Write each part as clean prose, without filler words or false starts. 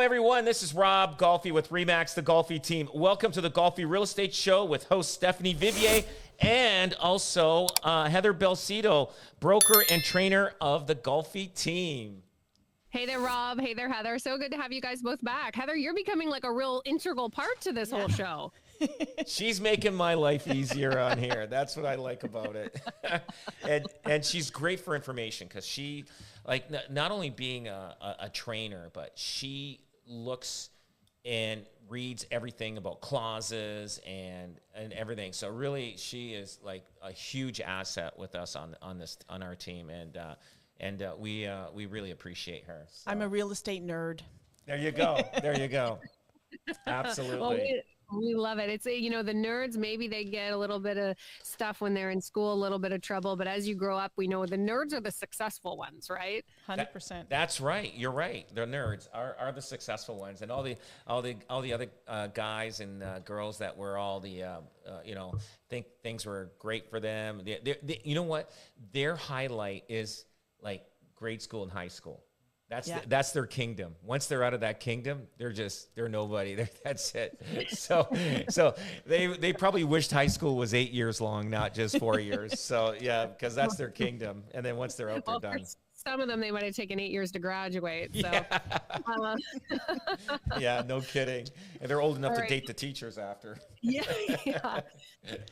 everyone. This is Rob Golfi with REMAX, the Golfi Team. Welcome to the Golfi Real Estate Show with host Stephanie Vivier and also Heather Belcito, broker and trainer of the Golfi Team. Hey there, Rob. Hey there, Heather. So good to have you guys both back. Heather, you're becoming like a real integral part to this whole show. She's making my life easier on here. That's what I like about it. and she's great for information because she, like, not only being a trainer, but she looks and reads everything about clauses and everything. So really, she is like a huge asset with us on our team, and we really appreciate her. So. I'm a real estate nerd. There you go. There you go. Absolutely. Well, we love it. It's, you know, the nerds, maybe they get a little bit of stuff when they're in school, a little bit of trouble. But as you grow up, we know the nerds are the successful ones, right? 100%. That's right. You're right. The nerds are the successful ones, and all the other guys and girls that were all the think things were great for them. You know what? Their highlight is like grade school and high school. That's their kingdom. Once they're out of that kingdom, they're nobody. That's it. So they probably wished high school was 8 years long, not just 4 years. So yeah, because that's their kingdom. And then once they're out, they're done. Some of them, they might have taken 8 years to graduate. So. Yeah. Yeah, no kidding. And they're old enough to date the teachers after. Yeah.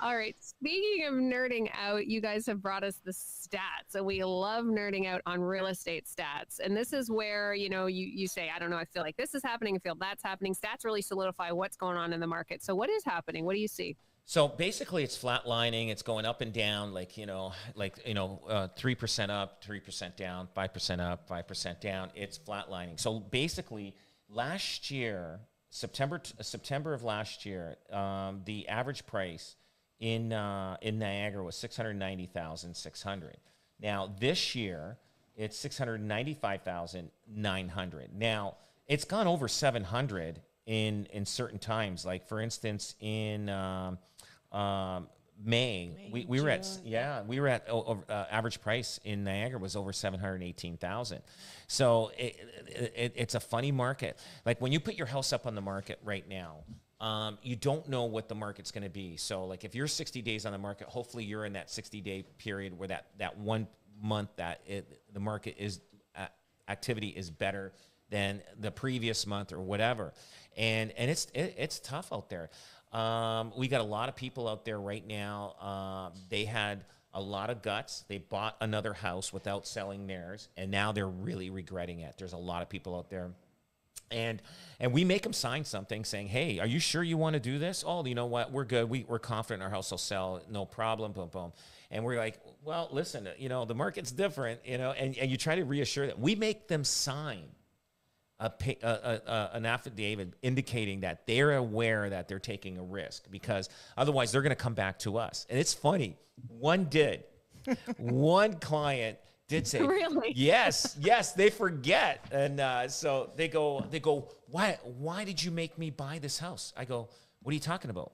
All right. Speaking of nerding out, you guys have brought us the stats, and we love nerding out on real estate stats. And this is where, you say, I don't know, I feel like this is happening, I feel that's happening. Stats really solidify what's going on in the market. So what is happening? What do you see? So basically, it's flatlining. It's going up and down, 3% up, 3% down, 5% up, 5% down. It's flatlining. So basically, last year, September of last year, the average price in Niagara was $690,600. Now this year, it's $695,900. Now it's gone over 700 in certain times. Like for instance, in May we were at average price in Niagara was over 718,000. So it's a funny market. Like when you put your house up on the market right now, you don't know what the market's going to be. So like if you're 60 days on the market, hopefully you're in that 60-day period where that 1 month the market is activity is better than the previous month or whatever. And it's tough out there. We got a lot of people out there right now. They had a lot of guts. They bought another house without selling theirs, and now they're really regretting it. There's a lot of people out there. And we make them sign something saying, hey, are you sure you want to do this? Oh, you know what? We're good. We're confident our house will sell. No problem. Boom, boom. And we're like, well, listen, the market's different, and you try to reassure them. We make them sign an affidavit indicating that they're aware that they're taking a risk, because otherwise they're going to come back to us. And it's funny. One client did say, really? Yes, they forget. And so they go, why did you make me buy this house? I go, what are you talking about?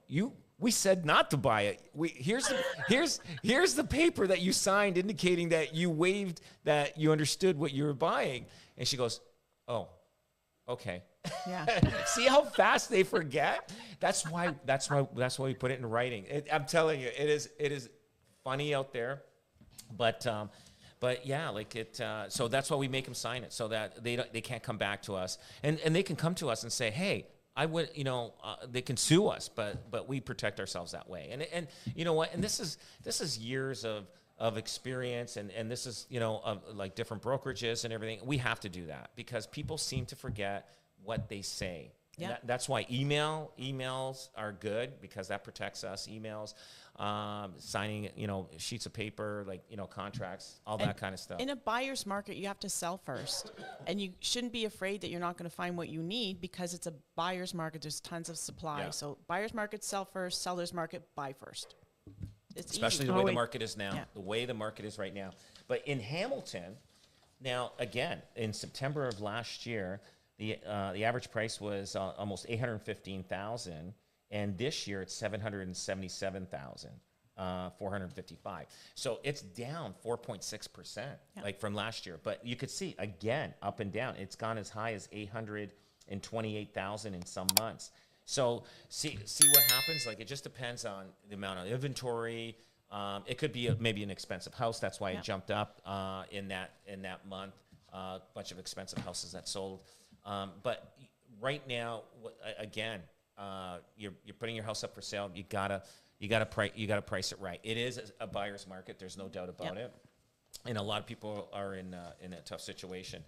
We said not to buy it. Here's the paper that you signed indicating that you waived, that you understood what you were buying. And she goes, oh, okay. Yeah. See how fast they forget? That's why we put it in writing. I'm telling you, it is funny out there, but yeah, so that's why we make them sign it, so that they can't come back to us, and they can come to us and say, hey, I would, they can sue us, but we protect ourselves that way. And you know what? And this is years of experience, and this is, of like different brokerages and everything. We have to do that because people seem to forget what they say. Yeah. That's why emails are good, because that protects us. Emails, signing, sheets of paper, contracts, all that kind of stuff. In a buyer's market, you have to sell first. And you shouldn't be afraid that you're not going to find what you need, because it's a buyer's market. There's tons of supply. Yeah. So buyer's market, sell first. Seller's market, buy first. It's especially easy. the way the market is now, the way the market is right now. But in Hamilton, now, again, in September of last year, the average price was almost $815,000, and this year it's $777,455. So it's down 4.6%, like from last year. But you could see, again, up and down. It's gone as high as 800. and 28,000 in some months. So see what happens. Like, it just depends on the amount of inventory. It could be maybe an expensive house. That's why it jumped up in that month. A bunch of expensive houses that sold. But right now, again, you're putting your house up for sale. You gotta price it right. It is a buyer's market. There's no doubt about it. And a lot of people are in a tough situation.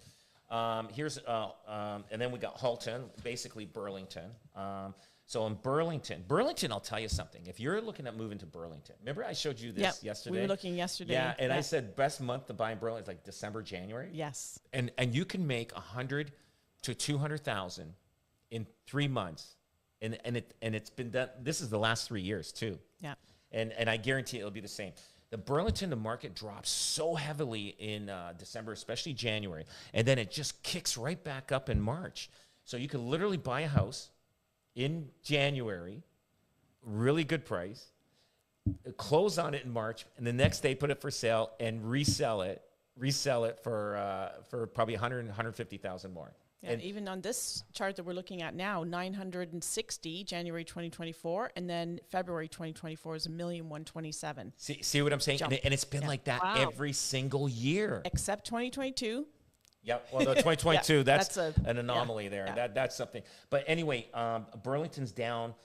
And then we got Halton, basically Burlington. So in Burlington, I'll tell you something. If you're looking at moving to Burlington, remember I showed you this yesterday? We were looking yesterday. Yeah, and I said best month to buy in Burlington is like December, January. Yes. And you can make 100 to 200,000 in 3 months, and it's been done. This is the last 3 years too. Yeah. And I guarantee it'll be the same. The Burlington, the market drops so heavily in December, especially January, and then it just kicks right back up in March. So you could literally buy a house in January, really good price, close on it in March, and the next day put it for sale and resell it for probably 100, 150,000 more. Yeah, and even on this chart that we're looking at now, 960 January 2024, and then February 2024 is 1,127,000. See what I'm saying? And it's been like that every single year, except 2022. Yep. Well, the 2022, that's an anomaly there. Yeah. That's something. But anyway, Burlington's down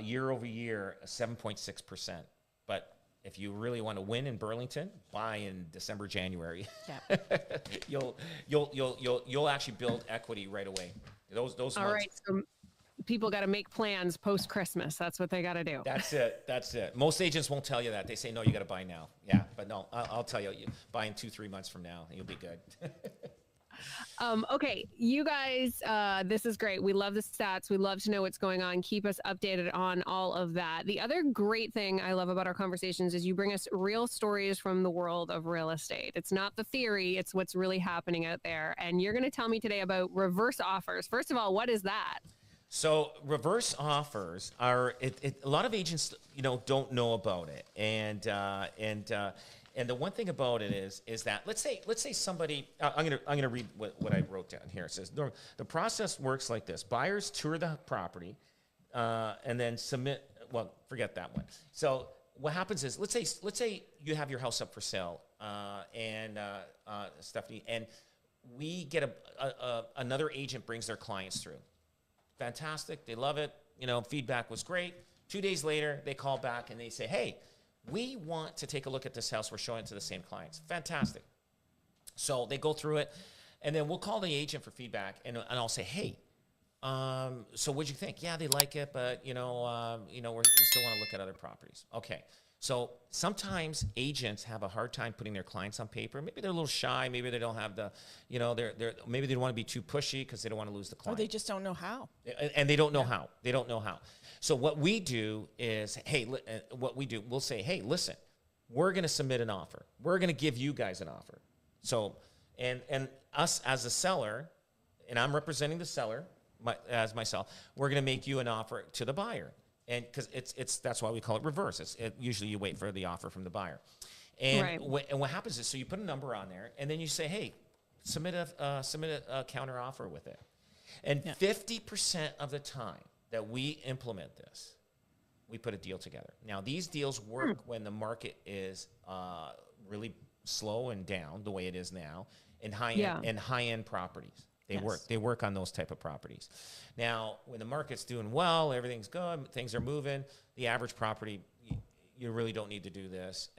year over year 7.6%. But if you really want to win in Burlington, buy in December, January. Yeah. you'll actually build equity right away. Those All months. right. So people got to make plans post Christmas. That's what they got to do. That's it. Most agents won't tell you that. They say, no, you got to buy now. Yeah. But no, I'll tell you, buy in 2-3 months from now, and you'll be good. Okay, you guys, this is great. We love the stats. We love to know what's going on. Keep us updated on all of that. The other great thing I love about our conversations is you bring us real stories from the world of real estate. It's not the theory, it's what's really happening out there. And you're going to tell me today about reverse offers. First of all, what is that? So reverse offers are, a lot of agents, don't know about it. And the one thing about it is that let's say somebody, I'm gonna read what I wrote down here. It says the process works like this: buyers tour the property, and then submit. Well, forget that one. So what happens is, let's say you have your house up for sale, Stephanie, and we get another agent brings their clients through. Fantastic, they love it. Feedback was great. 2 days later, they call back and they say, hey, we want to take a look at this house. We're showing it to the same clients. Fantastic. So they go through it, and then we'll call the agent for feedback, and I'll say, hey, so what'd you think? Yeah, they like it, but we still want to look at other properties. Okay. So sometimes agents have a hard time putting their clients on paper. Maybe they're a little shy. Maybe they don't have the, maybe they don't want to be too pushy because they don't want to lose the client. Or they just don't know how. And they don't know how. They don't know how. So what we do is, we'll say, hey, listen, we're going to submit an offer. We're going to give you guys an offer. So, and us as a seller, and I'm representing the seller as myself, we're going to make you an offer to the buyer. And because that's why we call it reverse. Usually you wait for the offer from the buyer. And, and what happens is, so you put a number on there, and then you say, hey, submit a counter offer with it. And 50% of the time that we implement this, we put a deal together. Now, these deals work when the market is really slow and down, the way it is now, and high-end properties. They work on those type of properties. Now, when the market's doing well, everything's good, things are moving, the average property, you really don't need to do this.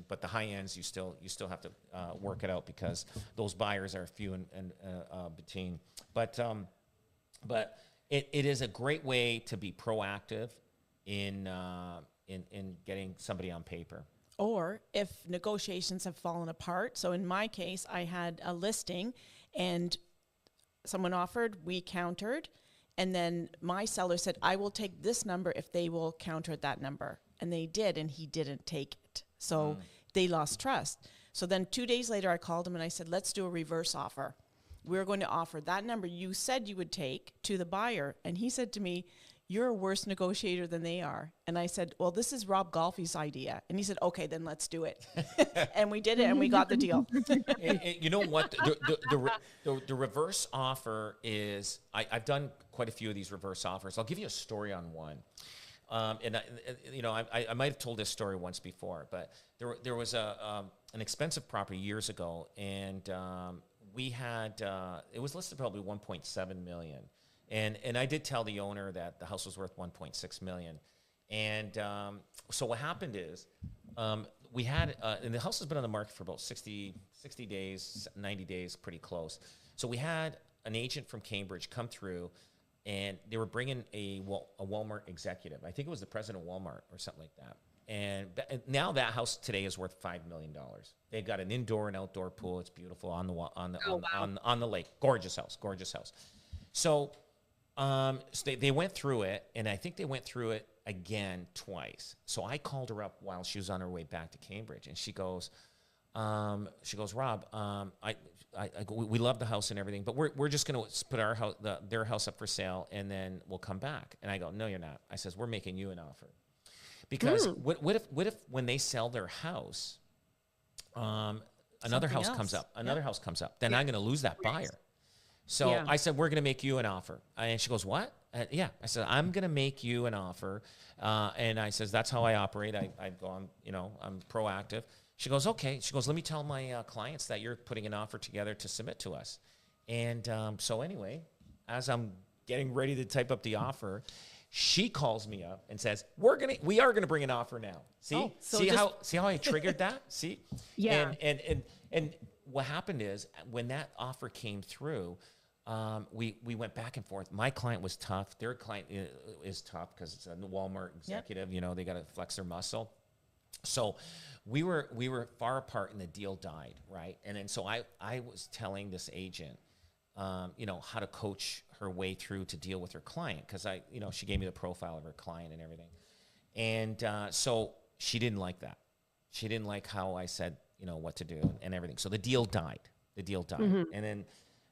But the high ends, you still have to work it out because those buyers are few and between. But it is a great way to be proactive in getting somebody on paper. Or if negotiations have fallen apart. So in my case, I had a listing and someone offered, we countered, and then my seller said, I will take this number if they will counter that number. And they did, and he didn't take it. So they lost trust. So then 2 days later, I called him and I said, let's do a reverse offer. We're going to offer that number you said you would take to the buyer. And he said to me, you're a worse negotiator than they are. And I said, well, this is Rob Golfi's idea. And he said, okay, then let's do it. And we did it, and we got the deal. You know what? The reverse offer is, I've done quite a few of these reverse offers. I'll give you a story on one. I might have told this story once before, but there was an expensive property years ago, and we had, it was listed probably 1.7 million. And I did tell the owner that the house was worth 1.6 million. And so what happened is, we had, and the house has been on the market for about 60 days, 90 days, pretty close. So we had an agent from Cambridge come through, and they were bringing a Walmart executive. I think it was the president of Walmart or something like that. And now that house today is worth $5 million. They got an indoor and outdoor pool. It's beautiful on the lake. Gorgeous house. So, they went through it, and I think they went through it again twice. So I called her up while she was on her way back to Cambridge, and she goes, Rob, we love the house and everything, but we're just going to put their house up for sale, and then we'll come back. And I go, no, you're not. I says, we're making you an offer, because what if when they sell their house, another house comes up, then I'm going to lose that buyer. So I said, we're going to make you an offer. And she goes, what? Yeah. I said, I'm going to make you an offer. And I says, that's how I operate. I go, I'm proactive. She goes, okay. She goes, let me tell my clients that you're putting an offer together to submit to us. And so anyway, as I'm getting ready to type up the offer, she calls me up and says, we are gonna bring an offer now. See, see how I triggered that? See, yeah. And what happened is, when that offer came through, we went back and forth. My client was tough. Their client is tough because it's a Walmart executive. Yep. They got to flex their muscle. So we were far apart, and the deal died, right? And then so I was telling this agent, how to coach her way through to deal with her client, because she gave me the profile of her client and everything. And so she didn't like that. She didn't like how I said, what to do and everything. So the deal died. Mm-hmm.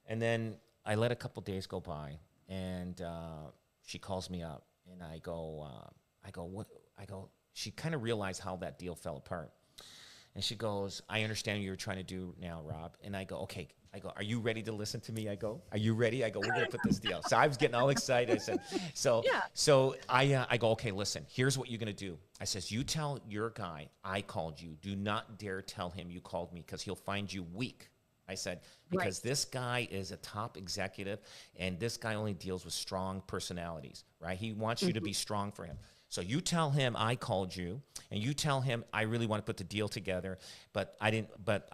And then I let a couple days go by, and she calls me up, and I go, what? She kind of realized how that deal fell apart. And she goes, I understand what you're trying to do now, Rob. And I go, okay. I go, are you ready to listen to me? I go, are you ready? I go, we're going to put this deal. So I was getting all excited. I said, so I go, okay, listen, here's what you're going to do. I says, you tell your guy I called you. Do not dare tell him you called me, because he'll find you weak. I said, because this guy is a top executive, and this guy only deals with strong personalities, right? He wants you to be strong for him. So you tell him I called you, and you tell him I really want to put the deal together, but I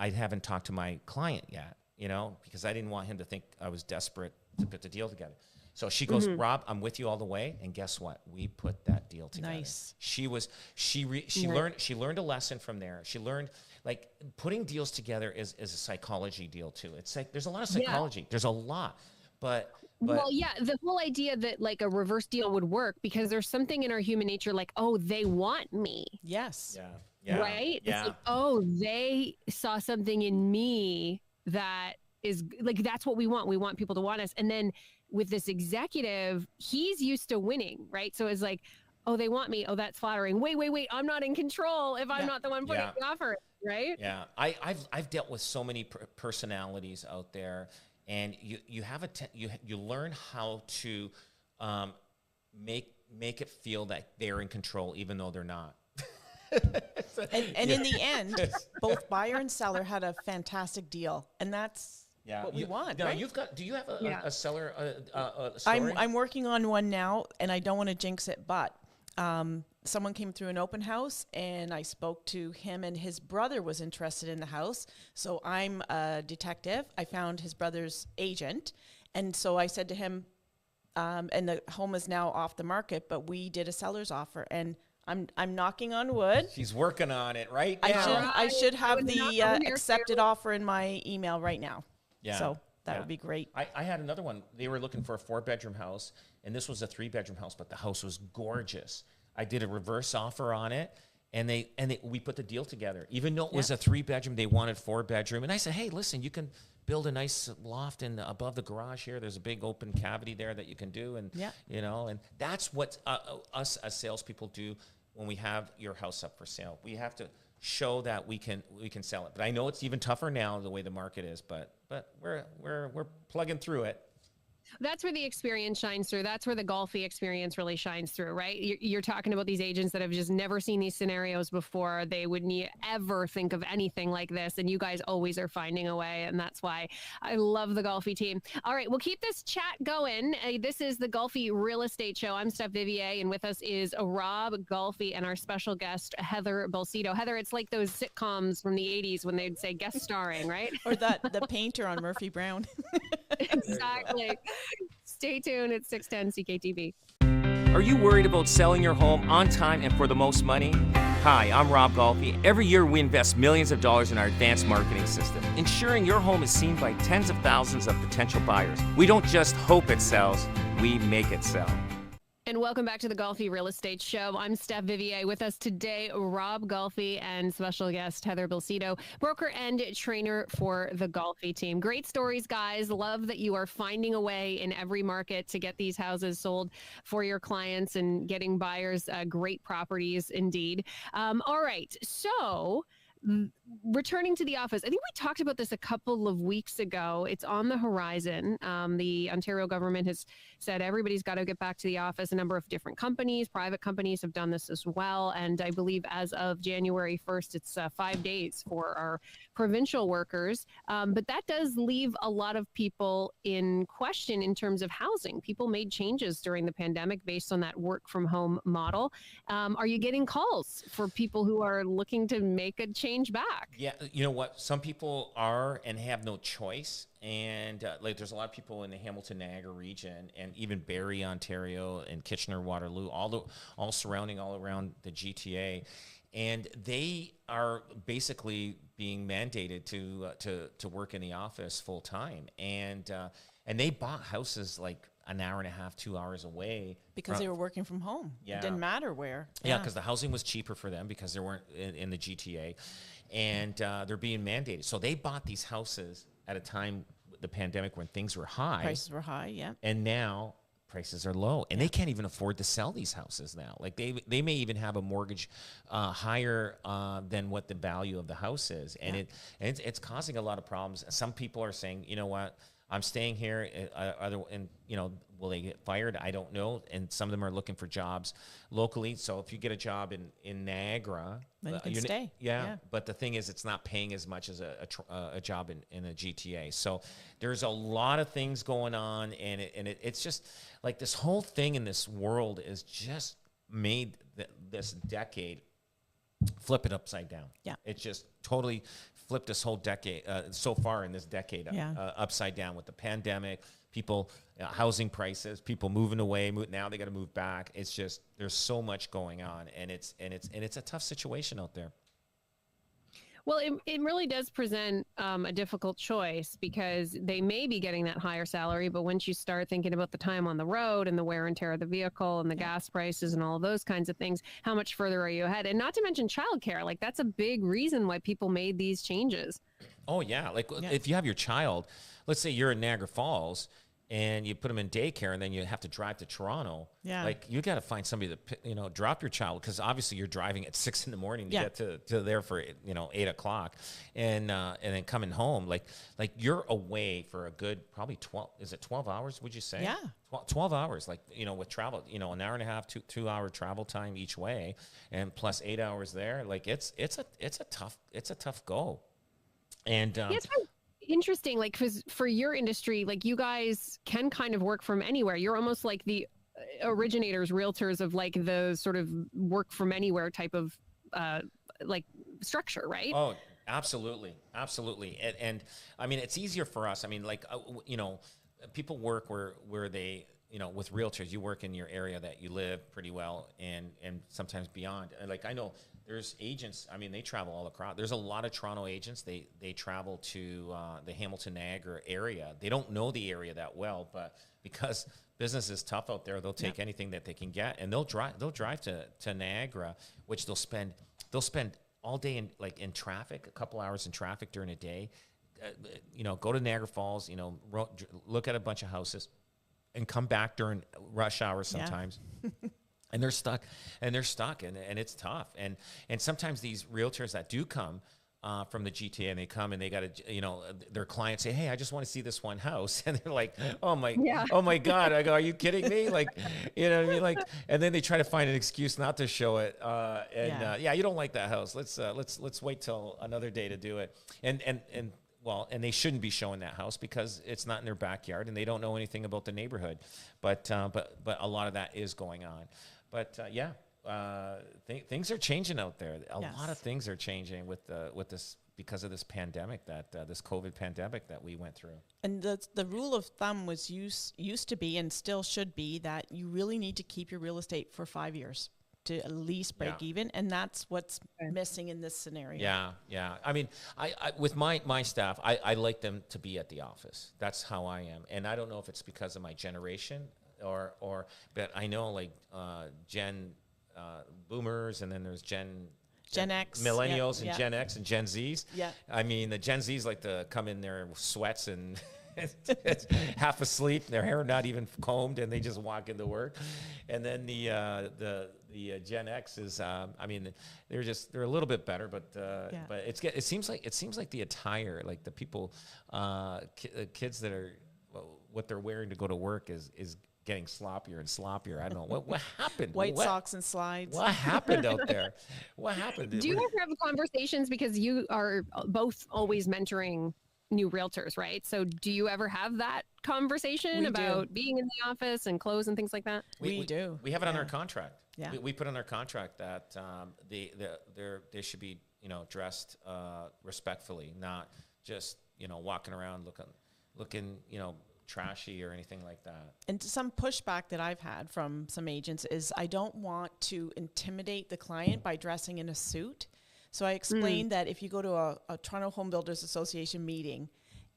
haven't talked to my client yet, because I didn't want him to think I was desperate to put the deal together. So she goes, Rob, I'm with you all the way. And guess what? We put that deal together. Nice. She learned a lesson from there. She learned, like, putting deals together is a psychology deal too. It's like, there's a lot of psychology. Yeah. There's a lot, but well, yeah, the whole idea that like a reverse deal would work, because there's something in our human nature, like, oh, they want me. Yes. Yeah. Yeah. Right. Yeah. It's like, oh, they saw something in me that is like, that's what we want. We want people to want us. And then with this executive, he's used to winning, right? So it's like, oh, they want me. Oh, that's flattering. Wait. I'm not in control if I'm not the one putting the offer, right? Yeah. I've dealt with so many personalities out there, and you have you learn how to make it feel that they're in control, even though they're not. And in the end, both buyer and seller had a fantastic deal, and that's what we want. Now, right? Do you have a seller story? I'm working on one now, and I don't want to jinx it, but someone came through an open house, and I spoke to him, and his brother was interested in the house. So I'm a detective. I found his brother's agent, and so I said to him, and the home is now off the market, but we did a seller's offer, and I'm knocking on wood. She's working on it right now. I should have the accepted offer in my email right now. Yeah. So that would be great. I had another one. They were looking for a 4-bedroom house, and this was a 3-bedroom house, but the house was gorgeous. I did a reverse offer on it, and we put the deal together. Even though it was a 3-bedroom, they wanted 4-bedroom. And I said, hey, listen, you can build a nice loft in above the garage here. There's a big open cavity there that you can do, and and that's what us as salespeople do when we have your house up for sale. We have to show that we can sell it. But I know it's even tougher now the way the market is. But we're plugging through it. That's where the experience shines through. That's where the Golfi experience really shines through, right? You're talking about these agents that have just never seen these scenarios before. They wouldn't ever think of anything like this. And you guys always are finding a way. And that's why I love the Golfi team. All right, we'll keep this chat going. This is the Golfi Real Estate Show. I'm Steph Vivier, and with us is Rob Golfi and our special guest, Heather Balsito. Heather, it's like those sitcoms from the 80s when they'd say guest starring, right? Or the painter on Murphy Brown. Exactly. Stay tuned. It's 610 CKTV. Are you worried about selling your home on time and for the most money? Hi, I'm Rob Golfi. Every year we invest millions of dollars in our advanced marketing system, ensuring your home is seen by tens of thousands of potential buyers. We don't just hope it sells, we make it sell. And welcome back to the Golfi Real Estate Show. I'm Steph Vivier. With us today, Rob Golfi and special guest Heather Balsito, broker and trainer for the Golfi team. Great stories, guys. Love that you are finding a way in every market to get these houses sold for your clients and getting buyers great properties indeed. All right. So returning to the office, I think we talked about this a couple of weeks ago. It's on the horizon. The Ontario government has said everybody's got to get back to the office. A number of different companies, private companies have done this as well. And I believe as of January 1st, it's 5 days for our provincial workers. But that does leave a lot of people in question in terms of housing. People made changes during the pandemic based on that work from home model. Are you getting calls for people who are looking to make a change back? Yeah, you know what? Some people are and have no choice. And like there's a lot of people in the Hamilton Niagara region and even Barrie, Ontario, and Kitchener, Waterloo, all surrounding all around the GTA. And they are basically being mandated to work in the office full time. And they bought houses like an hour and a half, 2 hours away. Because they were working from home. Yeah. It didn't matter where. Yeah, because the housing was cheaper for them because they weren't in the GTA. And they're being mandated. So they bought these houses at a time, the pandemic, when things were high. Prices were high, yeah. And now prices are low. And they can't even afford to sell these houses now. Like they may even have a mortgage higher than what the value of the house is. And it's causing a lot of problems. Some people are saying, you know what? I'm staying here, and will they get fired? I don't know. And some of them are looking for jobs locally. So if you get a job in Niagara, then you can stay. Yeah, but the thing is, it's not paying as much as a job in a GTA. So there's a lot of things going on, and it's just like this whole thing in this world is just made this decade flip it upside down. Yeah, it's just totally flipped this whole decade so far in this decade upside down with the pandemic, people, housing prices, people moving away. Now they got to move back. It's just there's so much going on, and it's a tough situation out there. Well, it really does present a difficult choice because they may be getting that higher salary, but once you start thinking about the time on the road and the wear and tear of the vehicle and the gas prices and all of those kinds of things, how much further are you ahead? And not to mention childcare, like that's a big reason why people made these changes. Oh, yeah. If you have your child, let's say you're in Niagara Falls, and you put them in daycare, and then you have to drive to Toronto. Yeah. Like you got to find somebody to, drop your child, because obviously you're driving at 6 a.m. to get to there for 8 o'clock, and then coming home. Like you're away for a good probably 12. Is it 12 hours? Would you say? Yeah. 12 hours. Like with travel, an hour and a half, 2 hour travel time each way, and plus 8 hours there. Like it's a tough go. And interesting, like, because for your industry, like you guys can kind of work from anywhere. You're almost like the originators, realtors of like the sort of work from anywhere type of like structure, right? Oh, absolutely. And I mean, it's easier for us. I mean, like people work where they, with realtors, you work in your area that you live pretty well, and sometimes beyond. And like I know there's agents, I mean, they travel all across. There's a lot of Toronto agents. They travel to the Hamilton Niagara area. They don't know the area that well, but because business is tough out there, they'll take anything that they can get, and they'll drive to Niagara, which they'll spend all day in traffic, a couple hours in traffic during a day, go to Niagara Falls, look at a bunch of houses, and come back during rush hours sometimes. And they're stuck, and it's tough. And sometimes these realtors that do come from the GTA, and they come and they got to, their clients say, hey, I just want to see this one house. And they're like, oh my God. I go, are you kidding me? Like, you know what I mean? Like, and then they try to find an excuse not to show it. You don't like that house. Let's wait till another day to do it. And they shouldn't be showing that house because it's not in their backyard and they don't know anything about the neighborhood. But a lot of that is going on. But things are changing out there. A lot of things are changing with this because of this pandemic, this COVID pandemic that we went through. And the rule of thumb was used to be, and still should be, that you really need to keep your real estate for 5 years to at least break even, and that's what's missing in this scenario. Yeah. I mean, I with my staff, I like them to be at the office. That's how I am, and I don't know if it's because of my generation but I know like Gen Boomers, and then there's Gen X, Millennials, and Gen X and Gen Zs. Yeah. I mean, the Gen Zs like to come in there with sweats and it's half asleep, their hair not even combed, and they just walk into work. And then the Gen X is, they're a little bit better, but it seems like the attire, like the people, kids that are, what they're wearing to go to work is getting sloppier and sloppier. I don't know what happened. White socks and slides. What happened out there? What happened? Do you ever have conversations, because you are both always mentoring new realtors, right? So do you ever have that conversation about being in the office and clothes and things like that? We do. We have it on our contract. Yeah. We put on our contract that they should be dressed respectfully, not just walking around looking trashy or anything like that. And some pushback that I've had from some agents is, I don't want to intimidate the client by dressing in a suit. So I explained that if you go to a Toronto Home Builders Association meeting,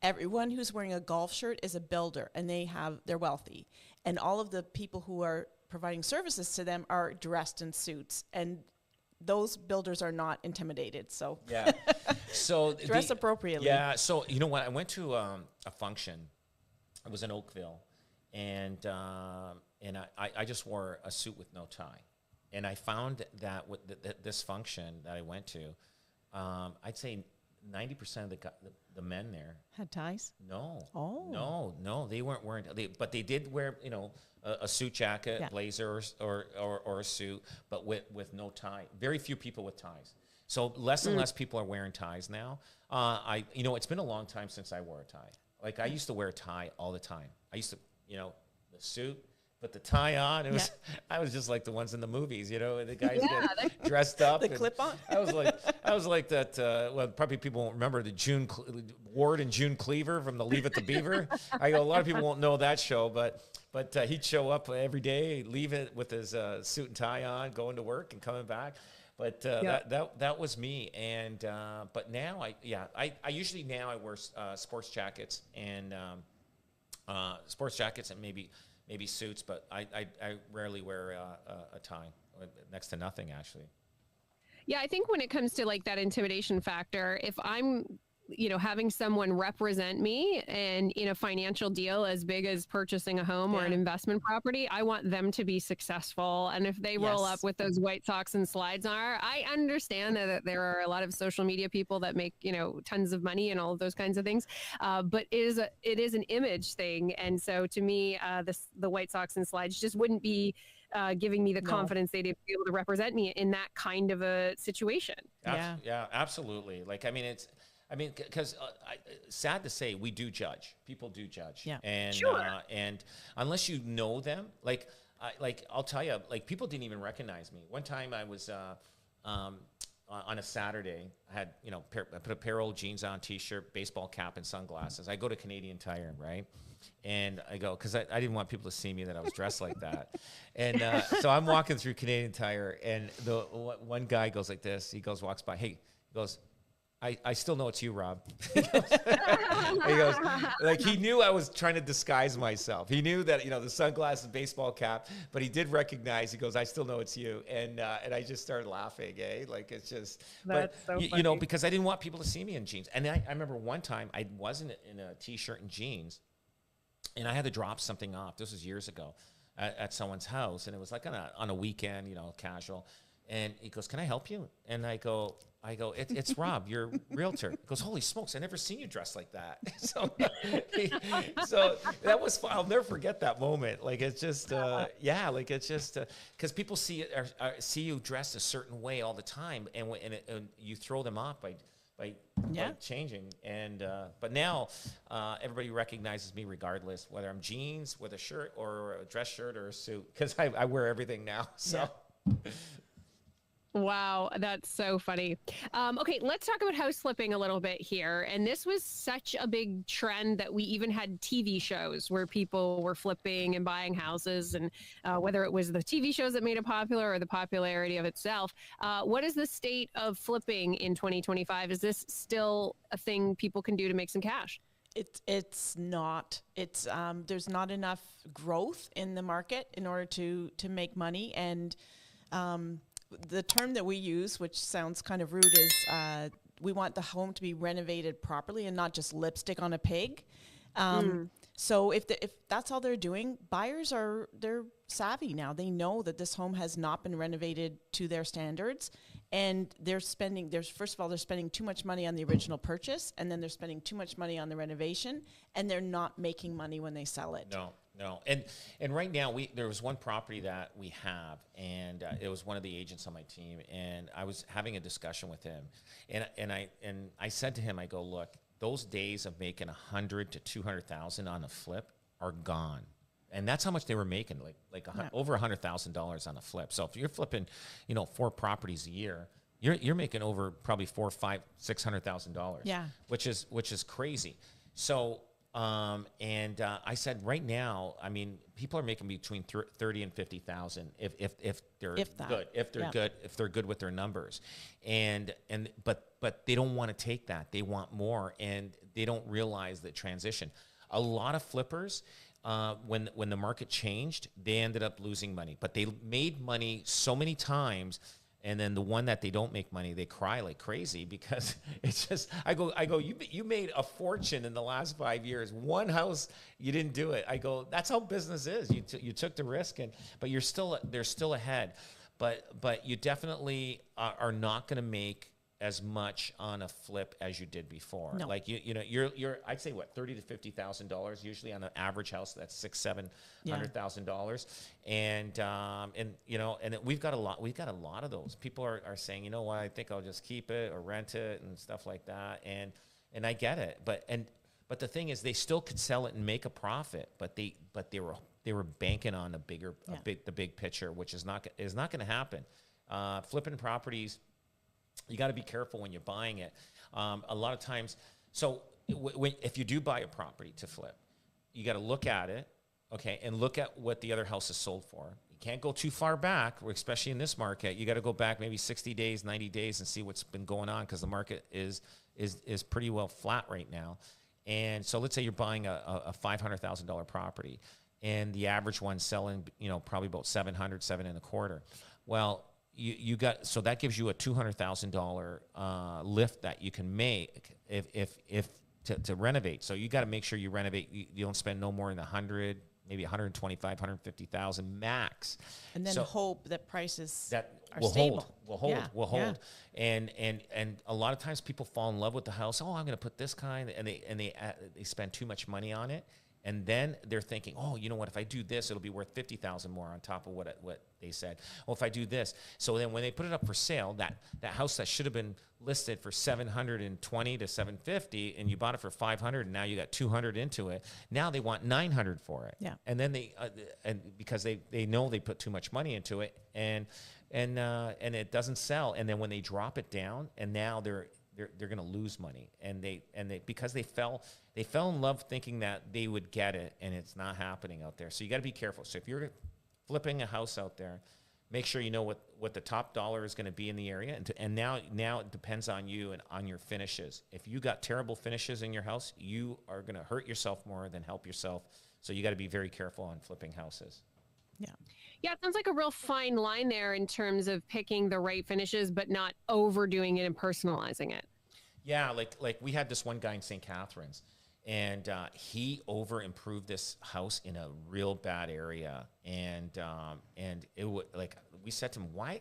everyone who's wearing a golf shirt is a builder, and they're wealthy. And all of the people who are providing services to them are dressed in suits, and those builders are not intimidated. So so dress appropriately. Yeah. So you know what? I went to a function. I was in Oakville, and I just wore a suit with no tie. And I found that with this function that I went to, I'd say 90% of the men there had ties. No. Oh. No, they weren't wearing. But they did wear, a suit jacket, blazer, or a suit, but with no tie. Very few people with ties. So less and less people are wearing ties now. It's been a long time since I wore a tie. Like, I used to wear a tie all the time. I used to, the suit, put the tie on. I was just like the ones in the movies, the guys get dressed up. The clip on. I was like that. Probably people won't remember the Ward and June Cleaver from the Leave It to Beaver. A lot of people won't know that show, but he'd show up every day, leave it with his suit and tie on, going to work and coming back. But that was me, and but now I usually now I wear sports jackets and maybe suits, but I rarely wear a tie, next to nothing actually. Yeah, I think when it comes to like that intimidation factor, if I'm having someone represent me and in a financial deal as big as purchasing a home or an investment property, I want them to be successful. And if they roll up with those white socks and slides on, I understand that there are a lot of social media people that make, tons of money and all of those kinds of things. But it is an image thing. And so to me, the white socks and slides just wouldn't be giving me the confidence they'd be able to represent me in that kind of a situation. Yeah, absolutely. Because sad to say, we do judge. People do judge. Yeah. And and unless you know them, I'll tell you, people didn't even recognize me. One time I was on a Saturday, I had I put a pair of old jeans on, t-shirt, baseball cap, and sunglasses. I go to Canadian Tire, right? And I go, because I didn't want people to see me that I was dressed like that. And so I'm walking through Canadian Tire, and the one guy goes like this. He walks by. Hey, he goes, I still know it's you, Rob. He goes, like, he knew I was trying to disguise myself. He knew that, the sunglasses, baseball cap, but he did recognize, he goes, I still know it's you. And I just started laughing, Like, it's just, That's so funny. because I didn't want people to see me in jeans. And I remember one time I wasn't in a t-shirt and jeans, and I had to drop something off. This was years ago at someone's house. And it was like on a weekend, casual. And he goes, can I help you? And I go, it's Rob, your realtor. He goes, holy smokes, I never seen you dressed like that. So that was fun. I'll never forget that moment. Like, it's just, because people see you dressed a certain way all the time, and you throw them off by changing. And but now everybody recognizes me regardless, whether I'm jeans with a shirt or a dress shirt or a suit, because I wear everything now. So. Yeah. Wow, that's so funny. Okay, let's talk about house flipping a little bit here. And this was such a big trend that we even had TV shows where people were flipping and buying houses, and whether it was the TV shows that made it popular or the popularity of itself. What is the state of flipping in 2025? Is this still a thing people can do to make some cash? It's not. It's there's not enough growth in the market in order to make money. And the term that we use, which sounds kind of rude, is we want the home to be renovated properly and not just lipstick on a pig. So if that's all they're doing, buyers they're savvy now. They know that this home has not been renovated to their standards, and they're spending. First of all, they're spending too much money on the original purchase, and then they're spending too much money on the renovation, and they're not making money when they sell it. No. And right now there was one property that we have, and it was one of the agents on my team, and I was having a discussion with him, and I said to him, I go, look, those days of making $100,000 to $200,000 on a flip are gone. And that's how much they were making, over $100,000 on a flip. So if you're flipping, 4 properties a year, you're making over probably $400,000, $500,000, $600,000. Yeah, which is crazy. So I said, right now, I mean, people are making between 30 and 50,000 if they're good, if they're good with their numbers, but they don't want to take that. They want more, and they don't realize the transition. A lot of flippers, when the market changed, they ended up losing money, but they made money so many times. And then the one that they don't make money, they cry like crazy, because it's just, I go, you made a fortune in the last 5 years. One house, you didn't do it. I go, that's how business is. You took the risk, but they're still ahead. But you definitely are not going to make as much on a flip as you did before. No. Like you're I'd say what, $30,000 to $50,000 usually on an average house. That's $600,000-$700,000, and we've got a lot of those. People are saying, you know what, I think I'll just keep it or rent it and stuff like that, and I get it, but the thing is, they still could sell it and make a profit, but they were banking on the big picture, which is not going to happen. Flipping properties, you got to be careful when you're buying it. A lot of times, so if you do buy a property to flip, you got to look at it, okay, and look at what the other house is sold for. You can't go too far back, especially in this market. You got to go back maybe 60 days, 90 days, and see what's been going on, because the market is pretty well flat right now. And so let's say you're buying a $500,000 property, and the average one's selling, probably about $700,000-$725,000. Well, you got, so that gives you a $200,000 lift that you can make if to renovate. So you got to make sure you renovate. You don't spend no more than $100,000, maybe $125,000, $150,000 max. And then hope that prices are will stable. Will hold. And a lot of times people fall in love with the house. Oh, I'm going to put this kind, and they spend too much money on it. And then they're thinking, oh, you know what? If I do this, it'll be worth $50,000 more on top of what they said. Well, if I do this, so then when they put it up for sale, that house that should have been listed for $720,000 to $750,000, and you bought it for $500,000, and now you got $200,000 into it. Now they want $900,000 for it. Yeah. And then they because they know they put too much money into it, and it doesn't sell. And then when they drop it down, and now they're going to lose money, and they because they fell in love thinking that they would get it, and it's not happening out there. So you got to be careful. So if you're flipping a house out there, make sure you know what the top dollar is going to be in the area. And now it depends on you and on your finishes. If you got terrible finishes in your house, you are going to hurt yourself more than help yourself. So you got to be very careful on flipping houses. Yeah. Yeah, it sounds like a real fine line there in terms of picking the right finishes, but not overdoing it and personalizing it. Yeah, like we had this one guy in St. Catharines, and he over improved this house in a real bad area, and it would, like, we said to him, why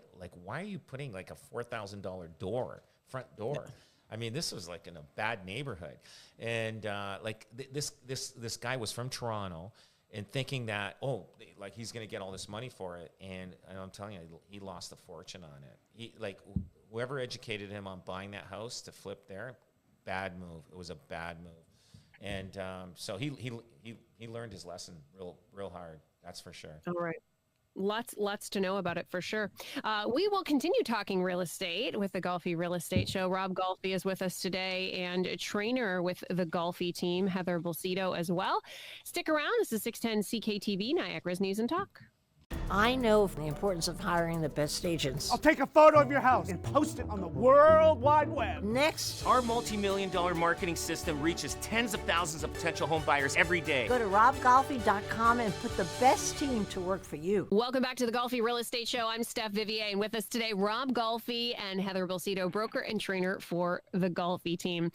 are you putting like a $4,000 front door? I mean, this was like in a bad neighborhood, and this guy was from Toronto. And thinking that, like he's going to get all this money for it. And I'm telling you, he lost a fortune on it. Whoever educated him on buying that house to flip there, bad move. It was a bad move. And so he learned his lesson real hard. That's for sure. All right. Lots to know about it for sure. We will continue talking real estate with the Golfi Real Estate Show. Rob Golfi is with us today, and a trainer with the Golfi team, Heather Bolsito, as well. Stick around. This is 610 CKTV, Niagara's News and Talk. I know the importance of hiring the best agents. I'll take a photo of your house and post it on the World Wide Web. Next, our multi-million-dollar marketing system reaches tens of thousands of potential home buyers every day. Go to robgolfi.com and put the best team to work for you. Welcome back to the Golfi Real Estate Show. I'm Steph Vivier, and with us today, Rob Golfi and Heather Bolsito, broker and trainer for the Golfi team.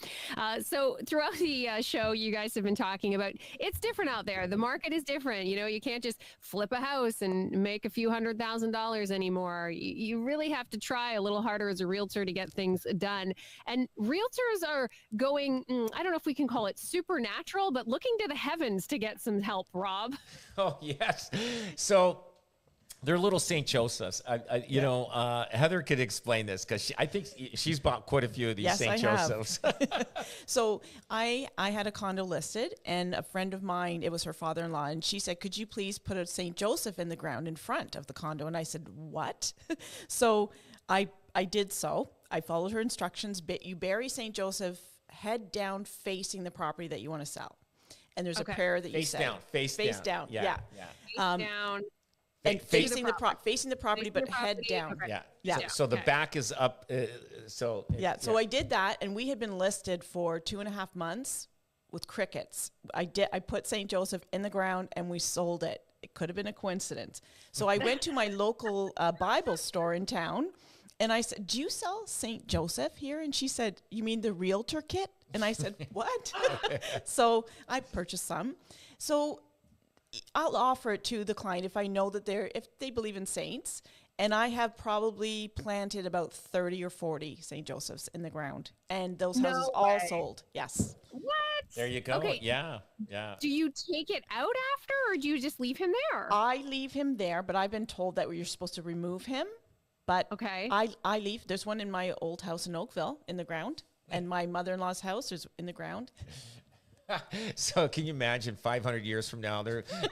So throughout the show, you guys have been talking about it's different out there. The market is different. You know, you can't just flip a house and make a few $100,000 anymore. You really have to try a little harder as a realtor to get things done. And realtors are going, I don't know if we can call it supernatural, but looking to the heavens to get some help, Rob. Oh, yes. So they're little St. Josephs. Heather could explain this because I think she's bought quite a few of these St. Josephs. So I had a condo listed, and a friend of mine, it was her father-in-law, and she said, could you please put a St. Joseph in the ground in front of the condo? And I said, what? So I did so. I followed her instructions. You bury St. Joseph head down facing the property that you want to sell. And there's a prayer that you say. Face down. Yeah. Face down. And facing the property, but head down. Okay. Yeah. So the back is up. So I did that, and we had been listed for 2.5 months with crickets. I put St. Joseph in the ground, and we sold it. It could have been a coincidence. So I went to my local Bible store in town, and I said, do you sell St. Joseph here? And she said, you mean the realtor kit? And I said, what? So I purchased some. So I'll offer it to the client if I know that if they believe in saints, and I have probably planted about 30 or 40 St. Josephs in the ground, and those houses all sold. Yes. What? There you go. Okay. Yeah. Do you take it out after, or do you just leave him there? I leave him there, but I've been told that you're supposed to remove him. But I leave. There's one in my old house in Oakville in the ground, and my mother-in-law's house is in the ground. So can you imagine 500 years from now,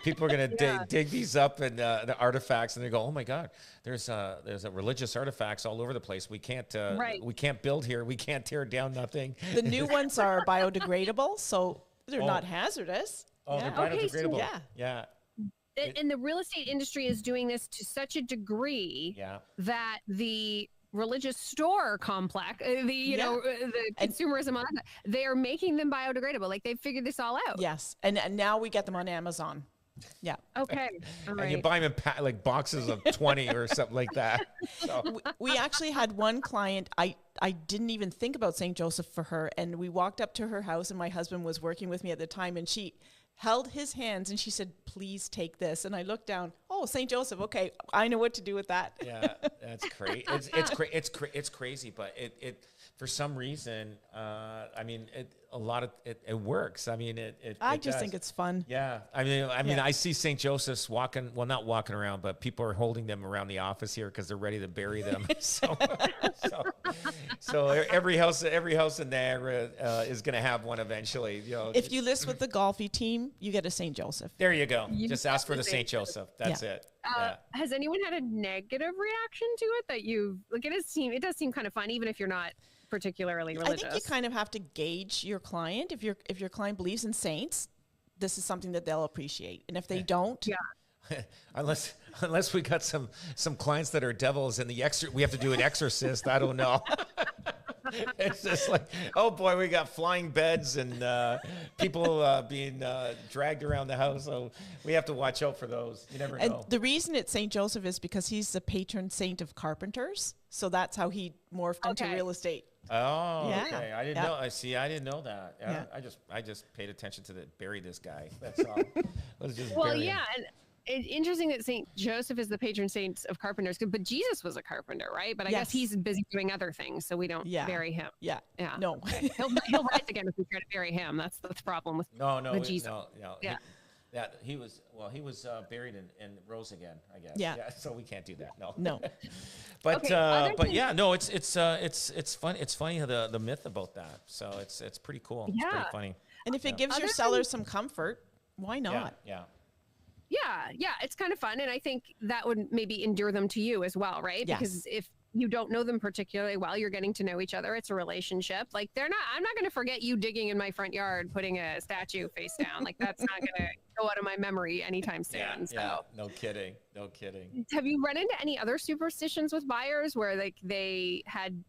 people are going to dig these up and the artifacts, and they go, oh my God, there's a religious artifacts all over the place. We can't build here. We can't tear down nothing. The new ones are biodegradable, so they're not hazardous. Oh, they're biodegradable. Okay, yeah. And the real estate industry is doing this to such a degree that the religious store complex, the consumerism on that, they are making them biodegradable. Like they've figured this all out. Yes, and now we get them on Amazon. Yeah. Okay. All right. And you buy them in like boxes of 20 or something like that. So. We actually had one client. I didn't even think about St. Joseph for her, and we walked up to her house, and my husband was working with me at the time, and she held his hands and she said, please take this. And I looked down, St. Joseph. Okay. I know what to do with that. Yeah. That's crazy. It's crazy, but it for some reason, it works. I mean, I just think it's fun. Yeah. I mean, I see St. Joseph's not walking around, but people are holding them around the office here because they're ready to bury them. So every house in Niagara is going to have one eventually. If you list with the Golfi team, you get a St. Joseph. There you go. Just ask for the St. Joseph. That's it. Has anyone had a negative reaction to it that it does seem kind of fun, even if you're not particularly religious? I think you kind of have to gauge your client. If your client believes in saints, this is something that they'll appreciate. And if they don't, unless we got some clients that are devils and we have to do an exorcist. I don't know. It's just like, oh boy, we got flying beds and people being dragged around the house. So we have to watch out for those. You never know. And the reason it's St. Joseph is because he's the patron saint of carpenters. So that's how he morphed into real estate. Oh, Yeah. okay. I didn't know. I see. I didn't know that. Yeah. I just paid attention to bury this guy. That's all. Let's just Well, bury him. yeah, and it's interesting that Saint Joseph is the patron saint of carpenters, but Jesus was a carpenter, right? But I guess he's busy doing other things, so we don't bury him. Yeah. Yeah. No. Okay. He'll rise again if we try to bury him. That's the problem with Jesus. No. Yeah. He was buried and rose again, I guess. Yeah. So we can't do that. No. But Okay, but yeah, no, it's fun. It's funny the myth about that. So it's pretty cool. It's pretty funny. And if it gives your sellers some comfort, why not? Yeah. Yeah, it's kind of fun, and I think that would maybe endear them to you as well, right? Yes. Because if you don't know them particularly well, you're getting to know each other. It's a relationship. Like I'm not going to forget you digging in my front yard, putting a statue face down. Like that's not going to go out of my memory anytime soon. Yeah. No kidding. Have you run into any other superstitions with buyers where like they had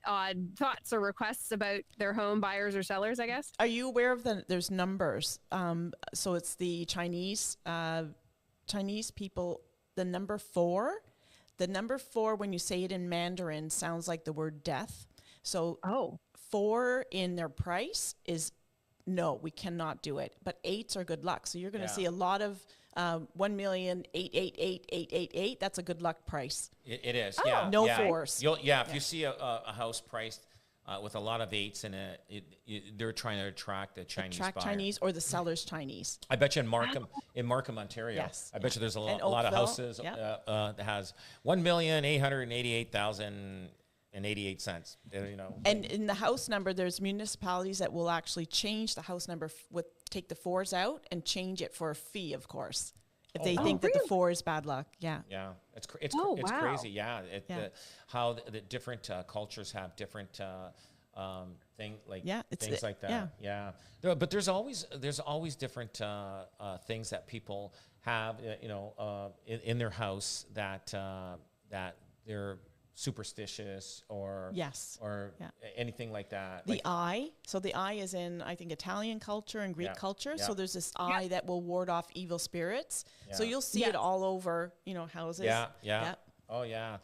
odd thoughts or requests about their home, buyers or sellers, I guess? Are you aware of there's numbers? So it's the Chinese people, the number 4. The number 4, when you say it in Mandarin, sounds like the word death. So 4 in their price is no, we cannot do it. But 8s are good luck. So you're going to see a lot of 1,888,888. That's a good luck price. It is. Oh. Yeah. No yeah. 4s. If you see a house priced with a lot of 8s in it, they're trying to attract a Chinese buyer. Chinese or the seller's Chinese. I bet you in Markham, Ontario. Yes. I bet you there's a lot of Oakville, houses that has $1,888,088. You know. And in the house number, there's municipalities that will actually change the house number take the 4s out and change it for a fee, of course, if they think that the 4 is bad luck. Yeah. Yeah, it's wow. crazy. Yeah, how the different cultures have different things like that. Yeah. But there's always different things that people have, in their house that they're superstitious or anything like that. The eye. So the eye is in, I think, Italian culture and Greek culture. So there's this eye that will ward off evil spirits. So you'll see it all over, houses. Yeah. Oh, yeah.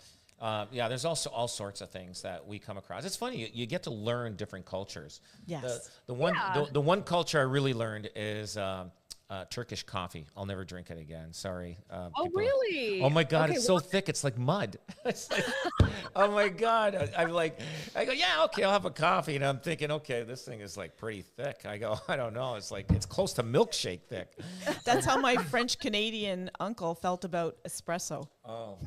There's also all sorts of things that we come across. It's funny, you get to learn different cultures. Yes. The one culture I really learned is Turkish coffee. I'll never drink it again. Sorry. Really? Oh my God, it's so thick. It's like mud. It's like, oh my God. I go, yeah, okay, I'll have a coffee. And I'm thinking, okay, this thing is like pretty thick. I go, I don't know. It's like, it's close to milkshake thick. That's how my French-Canadian uncle felt about espresso. Oh.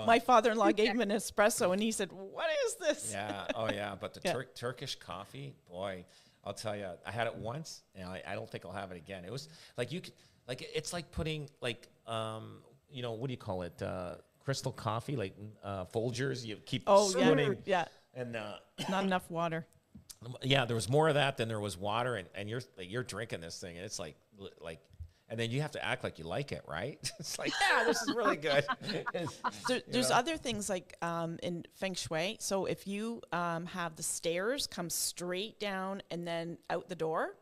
My father-in-law gave him an espresso and he said, what is this? Yeah. Oh yeah. But the Turkish coffee, boy, I'll tell you, I had it once, and I don't think I'll have it again. It was like it's like putting like what do you call it? Crystal coffee, like Folgers. You keep spooning. Yeah. And not enough water. Yeah, there was more of that than there was water, and you're drinking this thing, and it's like. And then you have to act like you like it, right? It's like, yeah, this is really good. There's other things like in Feng Shui. So if you have the stairs come straight down and then out the door,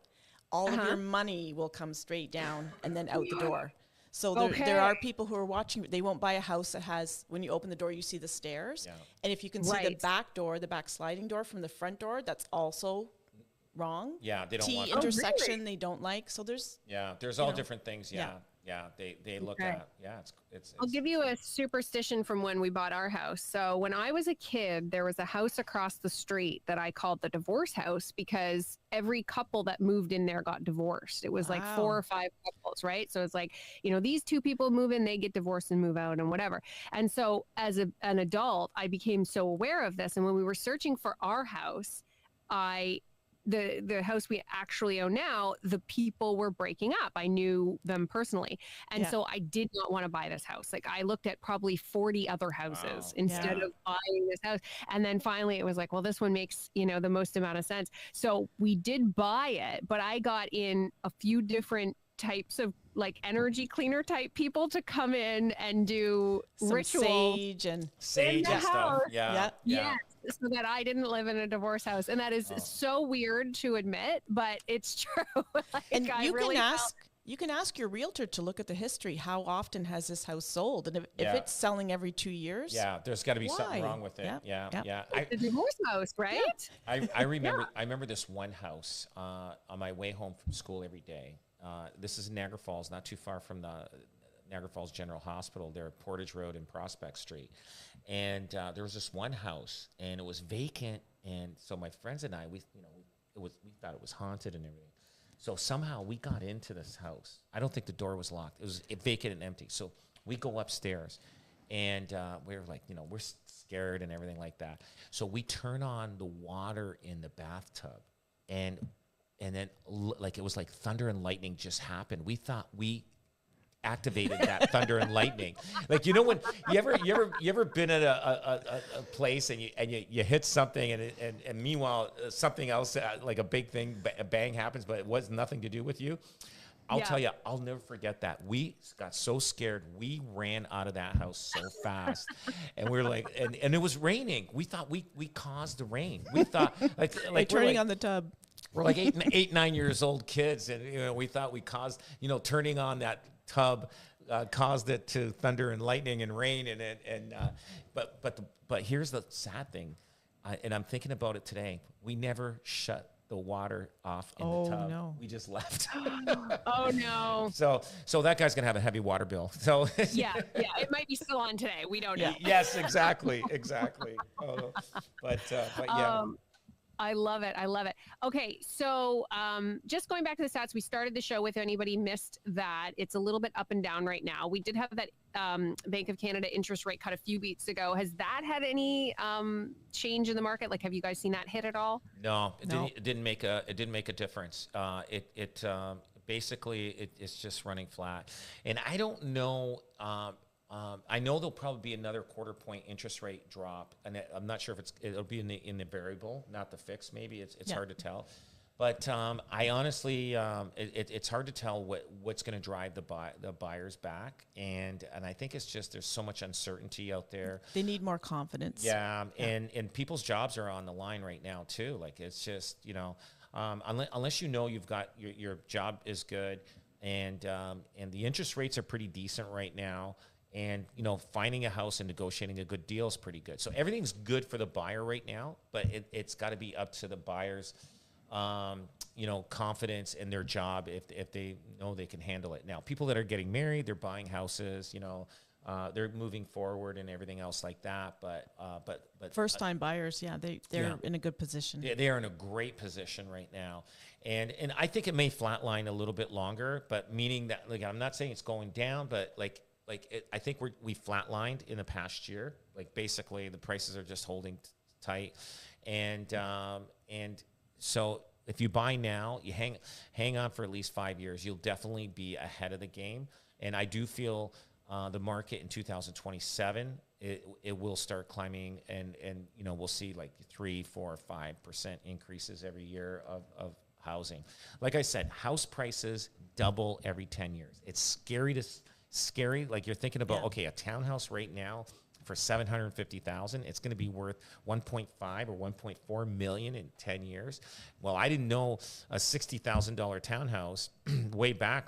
all of your money will come straight down and then out the door. So there are people who are watching. They won't buy a house that has, when you open the door, you see the stairs. Yeah. And if you can see the back door, the back sliding door from the front door, that's also wrong. Yeah, they don't want intersection they don't like. So there's all different things. Yeah. They look at. Yeah, it's I'll give you a superstition from when we bought our house. So when I was a kid, there was a house across the street that I called the divorce house because every couple that moved in there got divorced. It was like 4 or 5 couples, right? So it's like, these 2 people move in, they get divorced and move out and whatever. And so as an adult, I became so aware of this. And when we were searching for our house, the house we actually own now, the people were breaking up. I knew them personally. And so I did not want to buy this house. Like I looked at probably 40 other houses instead of buying this house. And then finally it was like, well, this one makes, the most amount of sense. So we did buy it, but I got in a few different types of like energy cleaner type people to come in and do Some rituals. sage and Sage the and stuff. house. Yeah. Yeah. Yes, so that I didn't live in a divorce house, and that is so weird to admit, but it's true. Like, and I you really can felt- ask. You can ask your realtor to look at the history. How often has this house sold? And if Yeah. it's selling every 2 years, Yeah, there's got to be something Why? wrong with it. Yeah, Yeah, yeah. yeah. the divorce house, right? I remember I remember this one house on my way home from school every day. This is in Niagara Falls, not too far from the Niagara Falls General Hospital. There at Portage Road and Prospect Street, and there was this one house, and it was vacant. And so my friends and I, we thought it was haunted and everything. So somehow we got into this house. I don't think the door was locked. It was vacant and empty. So we go upstairs, and we're like, we're scared and everything like that. So we turn on the water in the bathtub, and then like it was like thunder and lightning just happened. We thought we activated that thunder and lightning. Like, when you ever been at a place and you hit something and meanwhile something else like a big thing, a bang happens, but it was nothing to do with you. I'll tell you, I'll never forget that. We got so scared, we ran out of that house so fast, and we were like, and it was raining. We thought we caused the rain. We thought like turning on the tub. We're like 9 years old kids, and we thought we caused turning on that tub caused it to thunder and lightning and rain but here's the sad thing, and I'm thinking about it today. We never shut the water off in the tub. No. We just left. Oh no. So that guy's gonna have a heavy water bill. So Yeah, it might be still on today. We don't know. yes, exactly. Oh, but yeah. I love it. Okay, so just going back to the stats, we started the show with, anybody missed that, it's a little bit up and down right now. We did have that Bank of Canada interest rate cut a few weeks ago. Has that had any change in the market? Like, have you guys seen that hit at all? No, it didn't make a difference. Basically it's just running flat, and I don't know. I know there'll probably be another quarter point interest rate drop, and I'm not sure if it'll be in the variable, not the fixed. Maybe it's hard to tell, but I honestly it's hard to tell what's going to drive the buyers back, and I think it's just there's so much uncertainty out there. They need more confidence. Yeah. And people's jobs are on the line right now too. Like, it's just unless you've got your job is good, and the interest rates are pretty decent right now. And, finding a house and negotiating a good deal is pretty good. So everything's good for the buyer right now, but it's got to be up to the buyer's, confidence in their job if they know they can handle it. Now, people that are getting married, they're buying houses, they're moving forward and everything else like that. But First-time buyers, they're in a good position. They are in a great position right now. And I think it may flatline a little bit longer, but meaning that, like, I'm not saying it's going down, but I think we flatlined in the past year. Like, basically the prices are just holding tight, and so if you buy now, you hang on for at least 5 years, you'll definitely be ahead of the game. And I do feel the market in 2027 it will start climbing, and we'll see like 3, 4, 5% increases every year of housing. Like I said, house prices double every 10 years. It's scary. Like, you're thinking about, okay, a townhouse right now for $750,000, it's going to be worth 1.5 or 1.4 million in 10 years. Well, I didn't know a $60,000 townhouse way back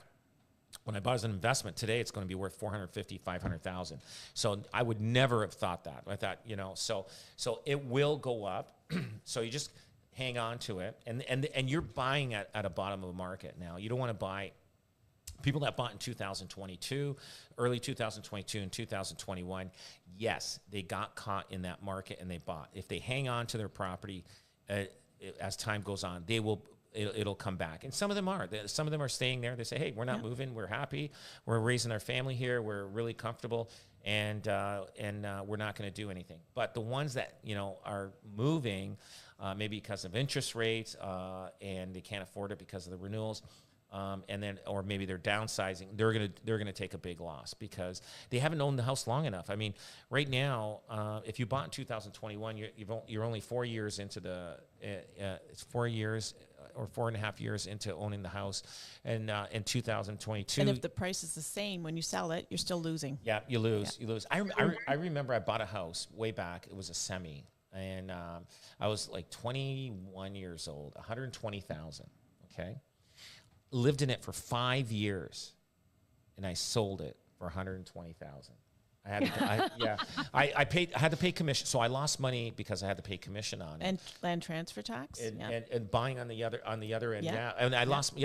when I bought as an investment. Today it's going to be worth 450, 500,000. So I would never have thought that. I thought, so it will go up. So you just hang on to it, and you're buying at a bottom of the market now. You don't want to buy. People that bought in 2022, early 2022 and 2021, yes, they got caught in that market and they bought. If they hang on to their property as time goes on, it'll come back. And some of them are. Some of them are staying there. They say, hey, we're not moving. We're happy. We're raising our family here. We're really comfortable, and we're not going to do anything. But the ones that are moving, maybe because of interest rates, and they can't afford it because of the renewals. and then, or maybe they're downsizing, they're gonna take a big loss because they haven't owned the house long enough. I mean, right now, if you bought in 2021, you're only 4 years into it's 4 years or 4.5 years into owning the house, and in 2022. And if the price is the same when you sell it, you're still losing. Yeah, you lose. You lose. I remember I bought a house way back. It was a semi, and I was like 21 years old, 120,000. Okay. Lived in it for 5 years, and I sold it for 120,000. I had to pay commission, so I lost money because I had to pay commission on it. And land transfer tax. And buying on the other end, Yeah. and I lost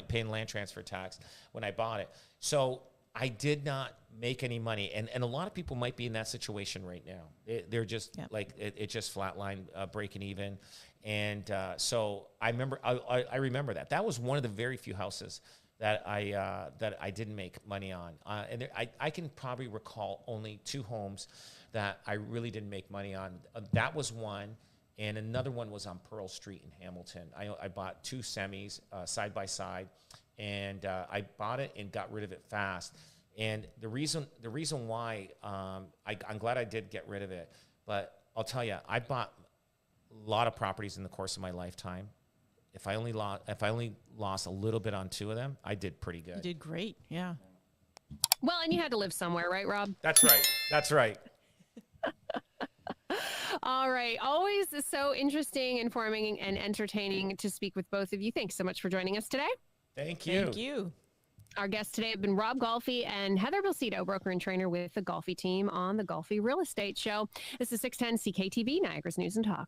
paying land transfer tax when I bought it. So I did not make any money, and a lot of people might be in that situation right now. They're just like it just flatlined, breaking even. And so I remember that was one of the very few houses that I didn't make money on. And I can probably recall only 2 homes that I really didn't make money on. That was one, and another one was on Pearl Street in Hamilton. I bought 2 semis side by side, and I bought it and got rid of it fast. And the reason why I'm glad I did get rid of it, but I'll tell you, I bought a lot of properties in the course of my lifetime. If I only lost a little bit on 2 of them, I did pretty good. You did great. Yeah. Well, and you had to live somewhere, right, Rob? That's right. That's right. All right. Always so interesting, informing, and entertaining to speak with both of you. Thanks so much for joining us today. Thank you. Thank you. Our guests today have been Rob Golfi and Heather Bilcito, broker and trainer with the Golfi Team on the Golfi Real Estate Show. This is 610 CKTV, Niagara's News and Talk.